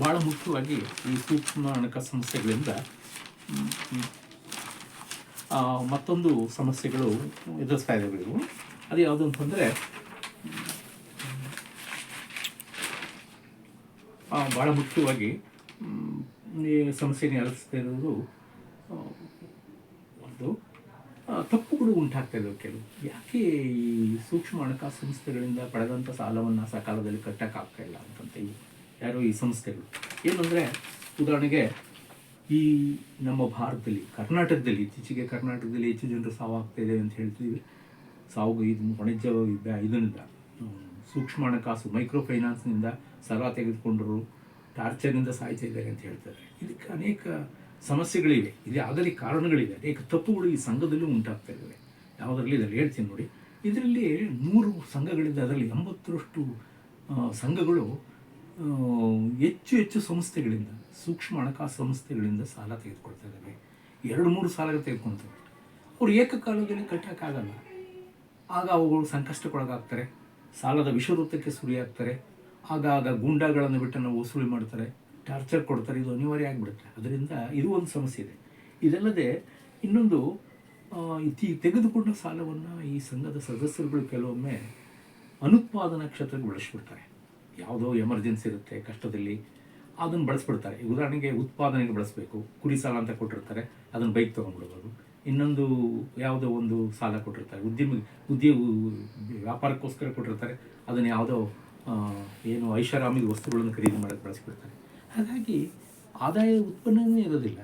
S1: ಭಾಳ ಮುಖ್ಯವಾಗಿ ಈ ಸೂಕ್ಷ್ಮ ಹಣಕಾಸು ಸಂಸ್ಥೆಗಳಿಂದ ಮತ್ತೊಂದು ಸಮಸ್ಯೆಗಳು ಎದುರಿಸ್ತಾ ಇದ್ದಾವೆ ಇವು. ಅದು ಯಾವುದು ಅಂತಂದರೆ, ಭಾಳ ಮುಖ್ಯವಾಗಿ ಈ ಸಮಸ್ಯೆಯನ್ನು ಎದುರಿಸ್ತಾ ಇರೋದು ಒಂದು ತಪ್ಪುಗಳು ಉಂಟಾಗ್ತಾ ಇದ್ದಾವೆ ಕೆಲವು. ಯಾಕೆ ಈ ಸೂಕ್ಷ್ಮ ಹಣಕಾಸು ಸಂಸ್ಥೆಗಳಿಂದ ಪಡೆದಂಥ ಸಾಲವನ್ನು ಸಕಾಲದಲ್ಲಿ ಕಟ್ಟೋಕ್ಕಾಗ್ತಾ ಇಲ್ಲ ಅಂತಂತ ಯಾರೋ ಈ ಸಂಸ್ಥೆಗಳು ಏನಂದರೆ, ಉದಾಹರಣೆಗೆ ಈ ನಮ್ಮ ಭಾರತದಲ್ಲಿ, ಕರ್ನಾಟಕದಲ್ಲಿ ಇತ್ತೀಚೆಗೆ ಹೆಚ್ಚು ಜನರು ಸಾವಾಗ್ತಾ ಇದೆ ಅಂತ ಹೇಳ್ತೀವಿ. ಇದು ವಾಣಿಜ್ಯ ಇದರಿಂದ ಸೂಕ್ಷ್ಮ ಹಣಕಾಸು ಮೈಕ್ರೋ ಫೈನಾನ್ಸ್ನಿಂದ ಸಾಲ ತೆಗೆದುಕೊಂಡರು ಟಾರ್ಚರ್ನಿಂದ ಸಾಯ್ತಾ ಇದ್ದಾರೆ ಅಂತ ಹೇಳ್ತಾರೆ. ಇದಕ್ಕೆ ಅನೇಕ ಸಮಸ್ಯೆಗಳಿವೆ, ಆಗಲಿ ಕಾರಣಗಳಿವೆ, ಅನೇಕ ತಪ್ಪುಗಳು ಈ ಸಂಘದಲ್ಲೂ ಉಂಟಾಗ್ತಾ ಇದ್ದಾವೆ. ಯಾವುದರಲ್ಲಿ ಇದರಲ್ಲಿ ಹೇಳ್ತೀನಿ ನೋಡಿ. ಇದರಲ್ಲಿ 100 ಸಂಘಗಳಿಂದ ಅದರಲ್ಲಿ 80ರಷ್ಟು ಸಂಘಗಳು ಹೆಚ್ಚು ಸಂಸ್ಥೆಗಳಿಂದ, ಸೂಕ್ಷ್ಮ ಹಣಕಾಸು ಸಂಸ್ಥೆಗಳಿಂದ ಸಾಲ ತೆಗೆದುಕೊಳ್ತಾ ಇದ್ದಾವೆ. 2-3 ಸಾಲಗಳು ತೆಗೆದುಕೊಳ್ತವೆ. ಅವರು ಏಕಕಾಲದಲ್ಲಿ ಕಟ್ಟೋಕ್ಕಾಗಲ್ಲ. ಆಗ ಅವುಗಳು ಸಂಕಷ್ಟಕ್ಕೊಳಗಾಗ್ತಾರೆ, ಸಾಲದ ವಿಷವೃತ್ತಕ್ಕೆ ಸುರಿಯಾಗ್ತಾರೆ. ಆಗ ಗೂಂಡಾಗಳನ್ನು ಬಿಟ್ಟು ನಾವು ವಸೂಲಿ ಮಾಡ್ತಾರೆ, ಟಾರ್ಚರ್ ಕೊಡ್ತಾರೆ. ಇದು ಅನಿವಾರ್ಯ ಆಗಿಬಿಡುತ್ತೆ. ಅದರಿಂದ ಇದು ಒಂದು ಸಮಸ್ಯೆ ಇದೆ. ಇದಲ್ಲದೆ ಇನ್ನೊಂದು, ತೆಗೆದುಕೊಂಡ ಸಾಲವನ್ನು ಈ ಸಂಘದ ಸದಸ್ಯರುಗಳು ಕೆಲವೊಮ್ಮೆ ಅನುತ್ಪಾದನಾ ಕ್ಷೇತ್ರಕ್ಕೆ ಬಳಸ್ಬಿಡ್ತಾರೆ. ಯಾವುದೋ ಎಮರ್ಜೆನ್ಸಿ ಇರುತ್ತೆ, ಕಷ್ಟದಲ್ಲಿ ಅದನ್ನು ಬಳಸ್ಬಿಡ್ತಾರೆ. ಉದಾಹರಣೆಗೆ ಉತ್ಪಾದನೆಗೆ ಬಳಸಬೇಕು, ಕುರಿ ಸಾಲ ಅಂತ ಕೊಟ್ಟಿರ್ತಾರೆ, ಅದನ್ನು ಬೈಕ್ ತೊಗೊಂಡ್ಬಿಡೋದು. ಇನ್ನೊಂದು ಯಾವುದೋ ಒಂದು ಸಾಲ ಕೊಟ್ಟಿರ್ತಾರೆ, ವ್ಯಾಪಾರಕ್ಕೋಸ್ಕರ ಕೊಟ್ಟಿರ್ತಾರೆ, ಅದನ್ನು ಯಾವುದೋ ಏನು ಐಷಾರಾಮಿದ ವಸ್ತುಗಳನ್ನು ಖರೀದಿ ಮಾಡೋಕ್ಕೆ ಬಳಸ್ಬಿಡ್ತಾರೆ. ಹಾಗಾಗಿ ಆದಾಯ ಉತ್ಪನ್ನವೇ ಇರೋದಿಲ್ಲ,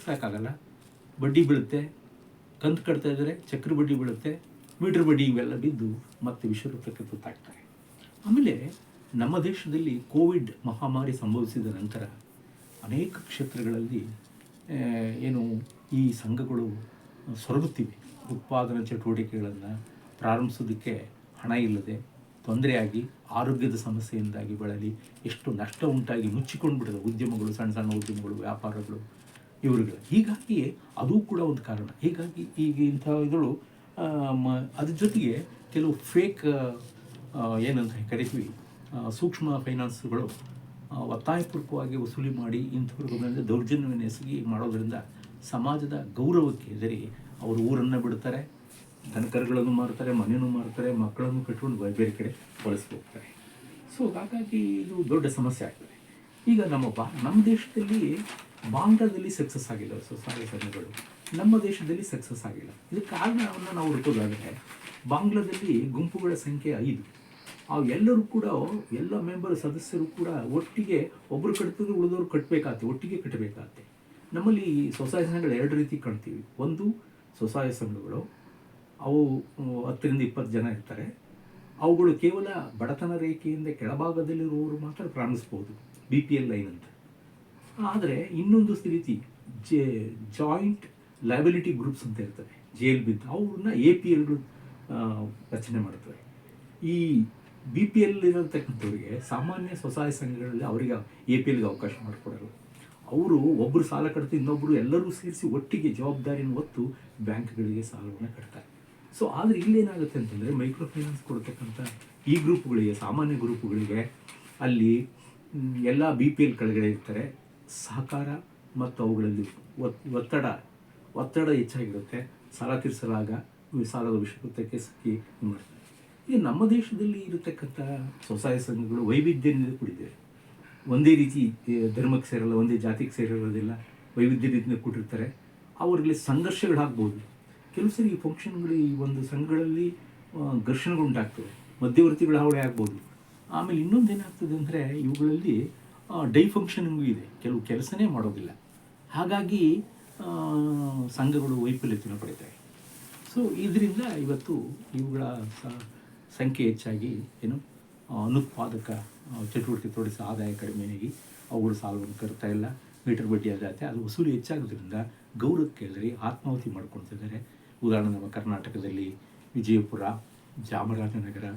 S1: ಸಾಕಾಗಲ್ಲ, ಬಡ್ಡಿ ಬೀಳುತ್ತೆ, ಕಂತು ಕಟ್ತಾ ಇದ್ದರೆ ಚಕ್ರ ಬಡ್ಡಿ ಬೀಳುತ್ತೆ, ಮೀಟರ್ ಬಡ್ಡಿ ಇವೆಲ್ಲ ಬಿದ್ದು ಮತ್ತೆ ವಿಷವೃತ್ತಕ್ಕೆ ತುತ್ತಾಗ್ತಾರೆ. ಆಮೇಲೆ ನಮ್ಮ ದೇಶದಲ್ಲಿ ಕೋವಿಡ್ ಮಹಾಮಾರಿ ಸಂಭವಿಸಿದ ನಂತರ ಅನೇಕ ಕ್ಷೇತ್ರಗಳಲ್ಲಿ ಏನು ಈ ಸಂಘಗಳು ಸೊರಗುತ್ತಿವೆ. ಉತ್ಪಾದನಾ ಚಟುವಟಿಕೆಗಳನ್ನು ಪ್ರಾರಂಭಿಸೋದಕ್ಕೆ ಹಣ ಇಲ್ಲದೆ ತೊಂದರೆಯಾಗಿ, ಆರೋಗ್ಯದ ಸಮಸ್ಯೆಯಿಂದಾಗಿ ಬಳಲಿ ಎಷ್ಟು ನಷ್ಟ ಉಂಟಾಗಿ ಮುಚ್ಚಿಕೊಂಡು ಬಿಡೋದು ಉದ್ಯಮಗಳು, ಸಣ್ಣ ಸಣ್ಣ ಉದ್ಯಮಗಳು, ವ್ಯಾಪಾರಗಳು ಇವ್ರುಗಳು. ಹೀಗಾಗಿ ಅದು ಕೂಡ ಒಂದು ಕಾರಣ. ಹೀಗಾಗಿ ಈಗ ಇಂಥ ಇದುಗಳು ಅದ್ರ ಜೊತೆಗೆ ಕೆಲವು ಫೇಕ್ ಏನಂತ ಕರಿತೀವಿ, ಸೂಕ್ಷ್ಮ ಫೈನಾನ್ಸ್ಗಳು ಒತ್ತಾಯಪೂರ್ವಕವಾಗಿ ವಸೂಲಿ ಮಾಡಿ ಇಂಥವ್ರಿಗೂ ಮೇಲೆ ದೌರ್ಜನ್ಯವನ್ನು ಎಸಗಿ ಮಾಡೋದರಿಂದ ಸಮಾಜದ ಗೌರವಕ್ಕೆ ಹೆದರಿ ಅವರು ಊರನ್ನು ಬಿಡ್ತಾರೆ, ದನಕರುಗಳನ್ನು ಮಾರ್ತಾರೆ, ಮನೆಯೂ ಮಾರ್ತಾರೆ, ಮಕ್ಕಳನ್ನು ಕಟ್ಕೊಂಡು ಬೇರೆ ಕಡೆ ಬಳಸ್ಕೋಗ್ತಾರೆ. ಸೊ ಹಾಗಾಗಿ ಇದು ದೊಡ್ಡ ಸಮಸ್ಯೆ ಆಗ್ತದೆ. ಈಗ ನಮ್ಮ ದೇಶದಲ್ಲಿ ಬಾಂಗ್ಲಾದಲ್ಲಿ ಸಕ್ಸಸ್ ಆಗಿಲ್ಲ ಸ್ವಸಹಾಯ ಸಂಘಗಳು, ನಮ್ಮ ದೇಶದಲ್ಲಿ ಸಕ್ಸಸ್ ಆಗಿಲ್ಲ. ಇದಕ್ಕೆ ಕಾರಣವನ್ನು ನಾವು ಹುಡುಕೋದಾದರೆ, ಬಾಂಗ್ಲಾದಲ್ಲಿ ಗುಂಪುಗಳ ಸಂಖ್ಯೆ 5. ಎಲ್ಲರೂ ಕೂಡ, ಎಲ್ಲ ಸದಸ್ಯರು ಕೂಡ ಒಟ್ಟಿಗೆ ಒಬ್ಬರು ಕಟ್ತಿದ್ರು ಉಳಿದವರು ಕಟ್ಟಬೇಕಾಗತ್ತೆ, ಒಟ್ಟಿಗೆ ಕಟ್ಟಬೇಕಾಗತ್ತೆ. ನಮ್ಮಲ್ಲಿ ಸ್ವಸಹಾಯ ಸಂಘಗಳು 2 ರೀತಿ ಕಾಣ್ತೀವಿ. ಒಂದು, ಸ್ವಸಹಾಯ ಸಂಘಗಳು, ಅವು 10ರಿಂದ 20 ಜನ ಇರ್ತಾರೆ. ಅವುಗಳು ಕೇವಲ ಬಡತನ ರೇಖೆಯಿಂದ ಕೆಳಭಾಗದಲ್ಲಿರುವವರು ಮಾತ್ರ ಪ್ರಾರಂಭಿಸ್ಬೋದು, BPL ಲೈನ್ ಅಂತ. ಆದರೆ ಇನ್ನೊಂದು ರೀತಿ ಜಾಯಿಂಟ್ ಲಯಬಿಲಿಟಿ ಗ್ರೂಪ್ಸ್ ಅಂತ ಇರ್ತವೆ, JLB, ಅವ್ರನ್ನ APLಗಳು ರಚನೆ ಮಾಡ್ತವೆ. ಈ BPL ಇರತಕ್ಕಂಥವ್ರಿಗೆ ಸಾಮಾನ್ಯ ಸ್ವಸಹಾಯ ಸಂಘಗಳಲ್ಲಿ ಅವರಿಗೆ APLಗೆ ಅವಕಾಶ ಮಾಡಿಕೊಡೋರು. ಅವರು ಒಬ್ಬರು ಸಾಲ ಕಟ್ತಾರೆ, ಇನ್ನೊಬ್ಬರು ಎಲ್ಲರೂ ಸೇರಿಸಿ ಒಟ್ಟಿಗೆ ಜವಾಬ್ದಾರಿಯನ್ನು ಹೊತ್ತು ಬ್ಯಾಂಕ್ಗಳಿಗೆ ಸಾಲವನ್ನು ಕಟ್ತಾರೆ. ಸೊ ಆದರೆ ಇಲ್ಲೇನಾಗುತ್ತೆ ಅಂತಂದರೆ, ಮೈಕ್ರೋ ಫೈನಾನ್ಸ್ ಕೊಡ್ತಕ್ಕಂಥ ಈ ಗ್ರೂಪ್ಗಳಿಗೆ, ಸಾಮಾನ್ಯ ಗ್ರೂಪ್ಗಳಿಗೆ, ಅಲ್ಲಿ ಎಲ್ಲ BPL ಕೆಳಗಡೆ ಇರ್ತಾರೆ. ಸಹಕಾರ ಮತ್ತು ಅವುಗಳಲ್ಲಿ ಒತ್ತಡ ಹೆಚ್ಚಾಗಿರುತ್ತೆ. ಸಾಲ ತೀರಿಸಲಾಗ ಸಾಲದ ವಿಷವೃತ್ತಕ್ಕೆ ಸಿಕ್ಕಿ ಮಾಡ್ತಾರೆ. ಈಗ ನಮ್ಮ ದೇಶದಲ್ಲಿ ಇರತಕ್ಕಂಥ ಸ್ವಸಹಾಯ ಸಂಘಗಳು ವೈವಿಧ್ಯದಿಂದ ಕೂಡಿದೆ. ಒಂದೇ ರೀತಿ ಧರ್ಮಕ್ಕೆ ಸೇರಲ್ಲ, ಒಂದೇ ಜಾತಿಗೆ ಸೇರಿರೋದಿಲ್ಲ, ವೈವಿಧ್ಯ ರೀತಿಯಿಂದ ಕೊಟ್ಟಿರ್ತಾರೆ. ಅವರಲ್ಲಿ ಸಂಘರ್ಷಗಳಾಗ್ಬೋದು. ಕೆಲವು ಸರಿ ಈ ಫಂಕ್ಷನ್ಗಳು, ಈ ಒಂದು ಸಂಘಗಳಲ್ಲಿ ಘರ್ಷಣೆಗಳು ಉಂಟಾಗ್ತವೆ, ಮಧ್ಯವರ್ತಿಗಳ ಹಾವಳಿ ಆಗ್ಬೋದು. ಆಮೇಲೆ ಇನ್ನೊಂದು ಏನಾಗ್ತದೆ ಅಂದರೆ, ಇವುಗಳಲ್ಲಿ ಡೈಫಂಕ್ಷನಿಂಗೂ ಇದೆ, ಕೆಲವು ಕೆಲಸನೇ ಮಾಡೋದಿಲ್ಲ. ಹಾಗಾಗಿ ಸಂಘಗಳು ವೈಫಲ್ಯತೆಯನ್ನು ಪಡಿತವೆ. ಸೊ ಇದರಿಂದ ಇವತ್ತು ಇವುಗಳ ಸಂಖ್ಯೆ ಹೆಚ್ಚಾಗಿ ಅನುತ್ಪಾದಕ ಚಟುವಟಿಕೆ ತೊಡಗಿಸಿ ಆದಾಯ ಕಡಿಮೆಯಾಗಿ ಅವುಗಳು ಸಾಲವನ್ನು ಕಟ್ತಾ ಇಲ್ಲ, ಮೀಟರ್ ಬಡ್ಡಿ ಆದಾಯತೆ ಅದು ವಸೂಲಿ ಹೆಚ್ಚಾಗೋದ್ರಿಂದ ಗೌರವಕ್ಕೆ ಕೇಳಿದ್ರೆ ಆತ್ಮಾಹುತಿ ಮಾಡ್ಕೊಳ್ತಿದ್ದಾರೆ. ಉದಾಹರಣೆ, ನಮ್ಮ ಕರ್ನಾಟಕದಲ್ಲಿ ವಿಜಯಪುರ, ಚಾಮರಾಜನಗರ,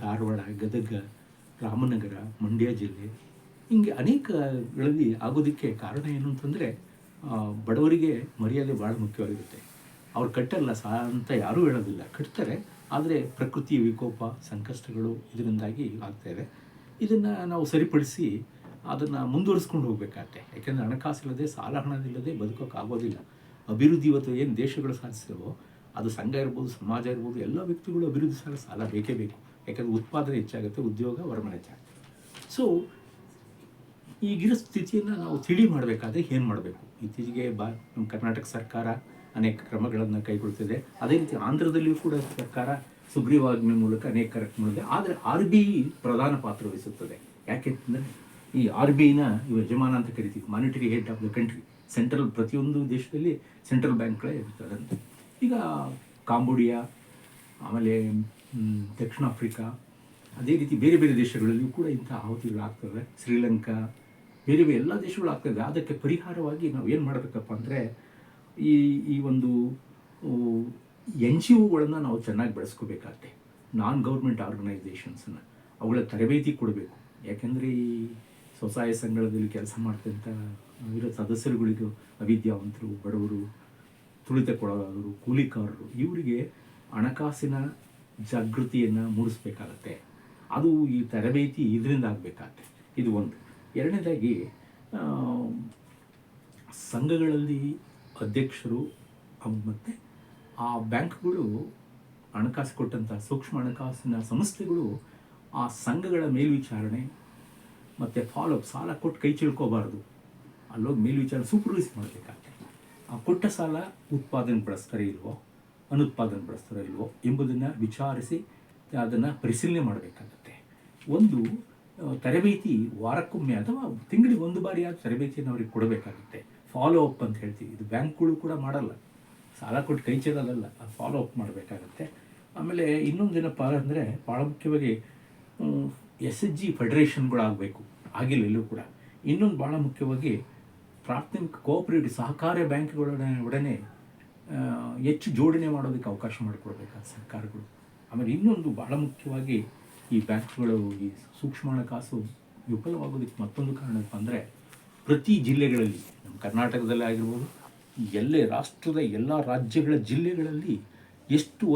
S1: ಧಾರವಾಡ, ಗದಗ, ರಾಮನಗರ, ಮಂಡ್ಯ ಜಿಲ್ಲೆ, ಹಿಂಗೆ ಅನೇಕಗಳಲ್ಲಿ ಆಗೋದಕ್ಕೆ ಕಾರಣ ಏನು ಅಂತಂದರೆ, ಬಡವರಿಗೆ ಮರ್ಯಾದೆ ಭಾಳ ಮುಖ್ಯವಾಗಿರುತ್ತೆ. ಅವ್ರು ಕಟ್ಟಲ್ಲ ಅಂತ ಯಾರೂ ಹೇಳೋದಿಲ್ಲ, ಕಟ್ತಾರೆ. ಆದರೆ ಪ್ರಕೃತಿ ವಿಕೋಪ, ಸಂಕಷ್ಟಗಳು ಇದರಿಂದಾಗಿ ಆಗ್ತಾಯಿದೆ. ಇದನ್ನು ನಾವು ಸರಿಪಡಿಸಿ ಅದನ್ನು ಮುಂದುವರಿಸ್ಕೊಂಡು ಹೋಗಬೇಕಾಗತ್ತೆ. ಯಾಕೆಂದರೆ ಹಣಕಾಸಿಲ್ಲದೆ, ಸಾಲ ಹಣವಿಲ್ಲದೆ ಬದುಕೋಕ್ಕಾಗೋದಿಲ್ಲ. ಅಭಿವೃದ್ಧಿ ಇವತ್ತು ಏನು ದೇಶಗಳು ಸಾಧಿಸಿದವೋ, ಅದು ಸಂಘ ಇರ್ಬೋದು, ಸಮಾಜ ಇರ್ಬೋದು, ಎಲ್ಲ ವ್ಯಕ್ತಿಗಳು ಅಭಿವೃದ್ಧಿ ಸಾಲ ಬೇಕೇ ಬೇಕು. ಯಾಕೆಂದರೆ ಉತ್ಪಾದನೆ ಹೆಚ್ಚಾಗುತ್ತೆ, ಉದ್ಯೋಗ ವರಮಾನ ಹೆಚ್ಚಾಗುತ್ತೆ. ಸೊ ಈಗಿರೋ ಸ್ಥಿತಿಯನ್ನು ನಾವು ತಿಳಿ ಮಾಡಬೇಕಾದ್ರೆ ಏನು ಮಾಡಬೇಕು? ಇತ್ತೀಚೆಗೆ ನಮ್ಮ ಕರ್ನಾಟಕ ಸರ್ಕಾರ ಅನೇಕ ಕ್ರಮಗಳನ್ನು ಕೈಗೊಳ್ತಿದೆ. ಅದೇ ರೀತಿ ಆಂಧ್ರದಲ್ಲಿಯೂ ಕೂಡ ಸರ್ಕಾರ ಸುಗ್ರೀವಾಜ್ಞೆ ಮೂಲಕ ಅನೇಕ ಕಾರ್ಯಕ್ರಮಗಳಿದೆ. ಆದರೆ RBI ಪ್ರಧಾನ ಪಾತ್ರ ವಹಿಸುತ್ತದೆ. ಯಾಕೆಂತಂದರೆ, ಈ RBIನ ಯಜಮಾನ ಅಂತ ಕರಿತೀವಿ, monetary head of the country. Central, ಪ್ರತಿಯೊಂದು ದೇಶದಲ್ಲಿ ಸೆಂಟ್ರಲ್ ಬ್ಯಾಂಕ್ಗಳೇ ಇರ್ತದಂತೆ. ಈಗ ಕಾಂಬೋಡಿಯಾ, ಆಮೇಲೆ ದಕ್ಷಿಣ ಆಫ್ರಿಕಾ, ಅದೇ ರೀತಿ ಬೇರೆ ಬೇರೆ ದೇಶಗಳಲ್ಲಿಯೂ ಕೂಡ ಇಂಥ ಆಹುತಿಗಳಾಗ್ತವೆ. ಶ್ರೀಲಂಕಾ, ಬೇರೆ ಬೇರೆ ಎಲ್ಲ ದೇಶಗಳು ಆಗ್ತದೆ. ಅದಕ್ಕೆ ಪರಿಹಾರವಾಗಿ ನಾವು ಏನು ಮಾಡಬೇಕಪ್ಪ ಅಂದರೆ, ಈ ಒಂದು NGOಗಳನ್ನು ನಾವು ಚೆನ್ನಾಗಿ ಬೆಳೆಸ್ಕೋಬೇಕಾಗತ್ತೆ. ನಾನ್ ಗೌರ್ಮೆಂಟ್ ಆರ್ಗನೈಸೇಷನ್ಸನ್ನು ಅವುಗಳ ತರಬೇತಿ ಕೊಡಬೇಕು. ಯಾಕೆಂದರೆ ಈ ಸ್ವಸಹಾಯ ಸಂಘಗಳಲ್ಲಿ ಕೆಲಸ ಮಾಡ್ತಂಥ ಇರೋ ಸದಸ್ಯರುಗಳಿಗೂ ಅವಿದ್ಯಾವಂತರು, ಬಡವರು, ತುಳಿತಕ್ಕೊಳಗಾದರು, ಕೂಲಿಕಾರರು, ಇವರಿಗೆ ಹಣಕಾಸಿನ ಜಾಗೃತಿಯನ್ನು ಮೂಡಿಸ್ಬೇಕಾಗತ್ತೆ. ಅದು ಈ ತರಬೇತಿ ಇದರಿಂದ ಆಗಬೇಕಾಗತ್ತೆ. ಇದು ಒಂದು. ಎರಡನೇದಾಗಿ ಸಂಘಗಳಲ್ಲಿ ಅಧ್ಯಕ್ಷರು ಮತ್ತು ಆ ಬ್ಯಾಂಕ್ಗಳು ಹಣಕಾಸು ಕೊಟ್ಟಂಥ ಸೂಕ್ಷ್ಮ ಹಣಕಾಸಿನ ಸಂಸ್ಥೆಗಳು ಆ ಸಂಘಗಳ ಮೇಲ್ವಿಚಾರಣೆ ಮತ್ತು ಫಾಲೋಅಪ್, ಸಾಲ ಕೊಟ್ಟು ಕೈ ಚಿಳ್ಕೋಬಾರ್ದು, ಅಲ್ಲೋಗಿ ಮೇಲ್ವಿಚಾರಣೆ ಸೂಪರ್ವೈಸ್ ಮಾಡಬೇಕಾಗತ್ತೆ. ಆ ಕೊಟ್ಟ ಸಾಲ ಉತ್ಪಾದನೆ ಬಳಸ್ತಾರೆ ಇಲ್ವೋ, ಅನುತ್ಪಾದನೆ ಬಳಸ್ತಾರೋ ಇಲ್ವೋ ಎಂಬುದನ್ನು ವಿಚಾರಿಸಿ ಅದನ್ನು ಪರಿಶೀಲನೆ ಮಾಡಬೇಕಾಗತ್ತೆ. ಒಂದು ತರಬೇತಿ ವಾರಕ್ಕೊಮ್ಮೆ ಅಥವಾ ತಿಂಗಳಿಗೆ ಒಂದು ಬಾರಿ ಆದ ತರಬೇತಿಯನ್ನು ಅವ್ರಿಗೆ ಕೊಡಬೇಕಾಗುತ್ತೆ. ಫಾಲೋ ಅಪ್ ಅಂತ ಹೇಳ್ತೀವಿ. ಇದು ಬ್ಯಾಂಕ್ಗಳು ಕೂಡ ಮಾಡಲ್ಲ, ಸಾಲ ಕೊಟ್ಟು ಕೈ ಚೆಲ್ಲಲ್ಲ, ಅದು ಫಾಲೋ ಅಪ್ ಮಾಡಬೇಕಾಗತ್ತೆ. ಆಮೇಲೆ ಇನ್ನೊಂದೇನಪ್ಪ ಅಂದರೆ ಭಾಳ ಮುಖ್ಯವಾಗಿ SHG ಫೆಡರೇಷನ್ಗಳಾಗಬೇಕು, ಆಗಿಲ್ಲ ಎಲ್ಲೂ ಕೂಡ. ಇನ್ನೊಂದು ಭಾಳ ಮುಖ್ಯವಾಗಿ ಪ್ರಾಥಮಿಕ ಕೋಆಪರೇಟಿವ್ ಸಹಕಾರ ಬ್ಯಾಂಕ್ಗಳೊಡನೆ ಹೆಚ್ಚು ಜೋಡಣೆ ಮಾಡೋದಕ್ಕೆ ಅವಕಾಶ ಮಾಡಿಕೊಡ್ಬೇಕಾದ ಸರ್ಕಾರಗಳು. ಆಮೇಲೆ ಇನ್ನೊಂದು ಭಾಳ ಮುಖ್ಯವಾಗಿ ಈ ಬ್ಯಾಂಕ್ಗಳು ಈ ಸೂಕ್ಷ್ಮ ಹಣಕಾಸು ವಿಫಲವಾಗೋದಕ್ಕೆ ಮತ್ತೊಂದು ಕಾರಣಪ್ಪ ಅಂದರೆ ಪ್ರತಿ ಜಿಲ್ಲೆಗಳಲ್ಲಿ, ನಮ್ಮ ಕರ್ನಾಟಕದಲ್ಲೇ ಆಗಿರ್ಬೋದು, ರಾಷ್ಟ್ರದ ಎಲ್ಲ ರಾಜ್ಯಗಳ ಜಿಲ್ಲೆಗಳಲ್ಲಿ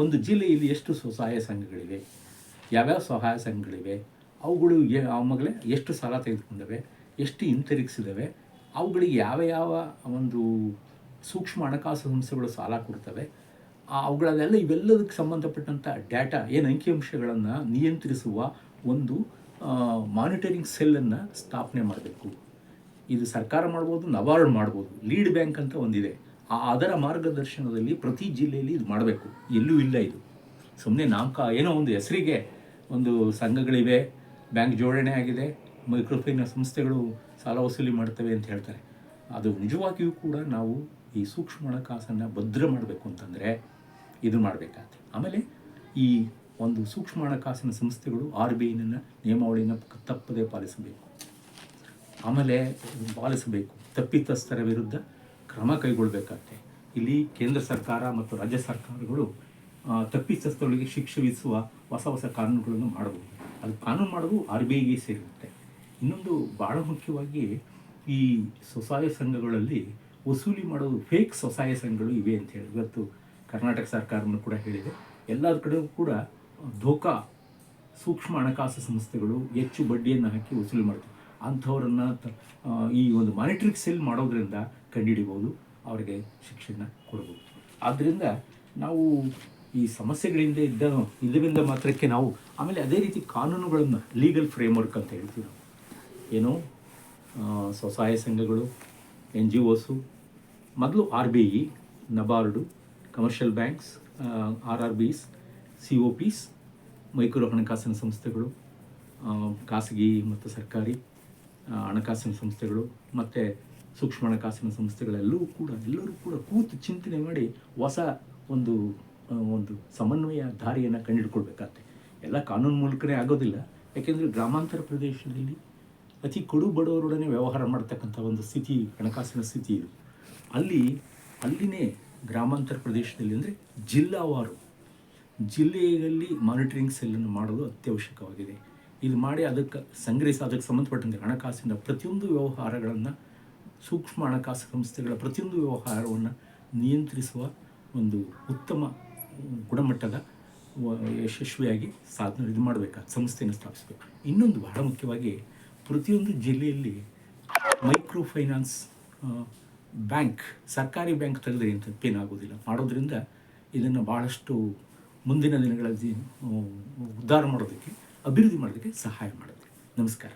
S1: ಒಂದು ಜಿಲ್ಲೆಯಲ್ಲಿ ಎಷ್ಟು ಸ್ವಸಹಾಯ ಸಂಘಗಳಿವೆ, ಯಾವ್ಯಾವ ಸಹಾಯ ಸಂಘಗಳಿವೆ, ಅವುಗಳು ಆಮೇಲೆ ಎಷ್ಟು ಸಾಲ ತೆಗೆದುಕೊಂಡಿವೆ, ಎಷ್ಟು ಹಿಂತಿರುಗಿಸಿದ್ದಾವೆ, ಅವುಗಳಿಗೆ ಯಾವ ಒಂದು ಸೂಕ್ಷ್ಮ ಹಣಕಾಸು ಸಂಸ್ಥೆಗಳು ಸಾಲ ಕೊಡ್ತವೆ, ಅವುಗಳಲ್ಲೆಲ್ಲ ಇವೆಲ್ಲದಕ್ಕೆ ಸಂಬಂಧಪಟ್ಟಂಥ ಡೇಟಾ ಅಂಕಿಅಂಶಗಳನ್ನು ನಿಯಂತ್ರಿಸುವ ಒಂದು ಮಾನಿಟರಿಂಗ್ ಸೆಲ್ಲನ್ನು ಸ್ಥಾಪನೆ ಮಾಡಬೇಕು. ಇದು ಸರ್ಕಾರ ಮಾಡ್ಬೋದು, ನಬಾರ್ಡ್ ಮಾಡ್ಬೋದು. ಲೀಡ್ ಬ್ಯಾಂಕ್ ಅಂತ ಒಂದಿದೆ, ಅದರ ಮಾರ್ಗದರ್ಶನದಲ್ಲಿ ಪ್ರತಿ ಜಿಲ್ಲೆಯಲ್ಲಿ ಇದು ಮಾಡಬೇಕು. ಎಲ್ಲೂ ಇಲ್ಲ ಇದು. ಸುಮ್ಮನೆ ಏನೋ ಒಂದು ಹೆಸರಿಗೆ ಒಂದು ಸಂಘಗಳಿವೆ, ಬ್ಯಾಂಕ್ ಜೋಡಣೆ ಆಗಿದೆ, ಮೈಕ್ರೋಫೈನಾನ್ಸ್ ಸಂಸ್ಥೆಗಳು ಸಾಲ ವಸೂಲಿ ಮಾಡ್ತವೆ ಅಂತ ಹೇಳ್ತಾರೆ. ಅದು ನಿಜವಾಗಿಯೂ ಕೂಡ ನಾವು ಈ ಸೂಕ್ಷ್ಮ ಹಣಕಾಸನ್ನು ಭದ್ರ ಮಾಡಬೇಕು ಅಂತಂದರೆ ಇದು ಮಾಡಬೇಕಾಗುತ್ತೆ. ಆಮೇಲೆ ಈ ಒಂದು ಸೂಕ್ಷ್ಮ ಹಣಕಾಸಿನ ಸಂಸ್ಥೆಗಳು RBIನ ನಿಯಮಾವಳಿಯನ್ನು ತಪ್ಪದೇ ಪಾಲಿಸಬೇಕು. ತಪ್ಪಿತಸ್ಥರ ವಿರುದ್ಧ ಕ್ರಮ ಕೈಗೊಳ್ಳಬೇಕಾಗುತ್ತೆ. ಇಲ್ಲಿ ಕೇಂದ್ರ ಸರ್ಕಾರ ಮತ್ತು ರಾಜ್ಯ ಸರ್ಕಾರಗಳು ತಪ್ಪಿತಸ್ಥರಿಗೆ ಶಿಕ್ಷೆ ವಿಧಿಸುವ ಹೊಸ ಕಾನೂನುಗಳನ್ನು ಮಾಡಬಹುದು. ಅದು ಕಾನೂನು ಮಾಡೋದು RBIಗೆ ಸೇರಿರುತ್ತೆ. ಇನ್ನೊಂದು ಭಾಳ ಮುಖ್ಯವಾಗಿ ಈ ಸ್ವಸಹಾಯ ಸಂಘಗಳಲ್ಲಿ ವಸೂಲಿ ಮಾಡೋದು ಫೇಕ್ ಸ್ವಸಹಾಯ ಸಂಘಗಳು ಇವೆ ಅಂತ ಹೇಳಿ ಇವತ್ತು ಕರ್ನಾಟಕ ಸರ್ಕಾರವನ್ನು ಕೂಡ ಹೇಳಿದೆ. ಎಲ್ಲರ ಕಡೆಯೂ ಕೂಡ ಸೂಕ್ಷ್ಮ ಹಣಕಾಸು ಸಂಸ್ಥೆಗಳು ಹೆಚ್ಚು ಬಡ್ಡಿಯನ್ನು ಹಾಕಿ ವಸೂಲಿ ಮಾಡ್ತವೆ. ಅಂಥವರನ್ನು ಈ ಒಂದು ಮಾನಿಟರಿಂಗ್ ಸೆಲ್ ಮಾಡೋದ್ರಿಂದ ಕಂಡುಹಿಡಿಬೋದು, ಅವರಿಗೆ ಶಿಕ್ಷೆಯನ್ನು ಕೊಡ್ಬೋದು. ಆದ್ದರಿಂದ ನಾವು ಈ ಸಮಸ್ಯೆಗಳಿಂದ ಇದರಿಂದ ಮಾತ್ರಕ್ಕೆ ನಾವು ಆಮೇಲೆ ಅದೇ ರೀತಿ ಕಾನೂನುಗಳನ್ನು ಲೀಗಲ್ ಫ್ರೇಮ್ವರ್ಕ್ ಅಂತ ಹೇಳ್ತೀವಿ ನಾವು. ಸ್ವಸಹಾಯ ಸಂಘಗಳು, NGOs, ಮೊದಲು RBI, NABARD, commercial banks, RRBs, COPs, micro ಹಣಕಾಸಿನ ಸಂಸ್ಥೆಗಳು, ಖಾಸಗಿ ಮತ್ತು ಸರ್ಕಾರಿ ಹಣಕಾಸಿನ ಸಂಸ್ಥೆಗಳು ಮತ್ತು ಸೂಕ್ಷ್ಮ ಹಣಕಾಸಿನ ಸಂಸ್ಥೆಗಳೆಲ್ಲರೂ ಕೂಡ ಕೂತು ಚಿಂತನೆ ಮಾಡಿ ಹೊಸ ಒಂದು ಸಮನ್ವಯ ದಾರಿಯನ್ನು ಕಂಡುಹಿಡ್ಕೊಳ್ಬೇಕಾಗತ್ತೆ. ಎಲ್ಲ ಕಾನೂನು ಮೂಲಕನೇ ಆಗೋದಿಲ್ಲ. ಯಾಕೆಂದರೆ ಗ್ರಾಮಾಂತರ ಪ್ರದೇಶದಲ್ಲಿ ಅತಿ ಕಡು ಬಡವರೊಡನೆ ವ್ಯವಹಾರ ಮಾಡ್ತಕ್ಕಂಥ ಒಂದು ಸ್ಥಿತಿ, ಹಣಕಾಸಿನ ಸ್ಥಿತಿ ಇದು. ಅಲ್ಲಿನೇ ಗ್ರಾಮಾಂತರ ಪ್ರದೇಶದಲ್ಲಿ ಅಂದರೆ ಜಿಲ್ಲೆಯಲ್ಲಿ ಮಾನಿಟರಿಂಗ್ ಸೆಲ್ಲನ್ನು ಮಾಡೋದು ಅತ್ಯವಶ್ಯಕವಾಗಿದೆ. ಇದು ಮಾಡಿ ಅದಕ್ಕೆ ಸಂಬಂಧಪಟ್ಟಂತೆ ಹಣಕಾಸಿನ ಪ್ರತಿಯೊಂದು ವ್ಯವಹಾರಗಳನ್ನು, ಸೂಕ್ಷ್ಮ ಹಣಕಾಸು ಸಂಸ್ಥೆಗಳ ಪ್ರತಿಯೊಂದು ವ್ಯವಹಾರವನ್ನು ನಿಯಂತ್ರಿಸುವ ಒಂದು ಉತ್ತಮ ಗುಣಮಟ್ಟದ ಯಶಸ್ವಿಯಾಗಿ ಇದು ಮಾಡಬೇಕಾದ ಸಂಸ್ಥೆಯನ್ನು ಸ್ಥಾಪಿಸಬೇಕು. ಇನ್ನೊಂದು ಬಹಳ ಮುಖ್ಯವಾಗಿ ಪ್ರತಿಯೊಂದು ಜಿಲ್ಲೆಯಲ್ಲಿ ಮೈಕ್ರೋ ಫೈನಾನ್ಸ್ ಬ್ಯಾಂಕ್, ಸರ್ಕಾರಿ ಬ್ಯಾಂಕ್ ತೆಗೆದ್ರೆ ಏನು ತಪ್ಪೇನಾಗೋದಿಲ್ಲ. ಮಾಡೋದ್ರಿಂದ ಇದನ್ನು ಭಾಳಷ್ಟು ಮುಂದಿನ ದಿನಗಳಲ್ಲಿ ಉದ್ಧಾರ ಮಾಡೋದಕ್ಕೆ, ಅಭಿವೃದ್ಧಿ ಮಾಡೋದಕ್ಕೆ ಸಹಾಯ ಮಾಡುತ್ತೆ. ನಮಸ್ಕಾರ.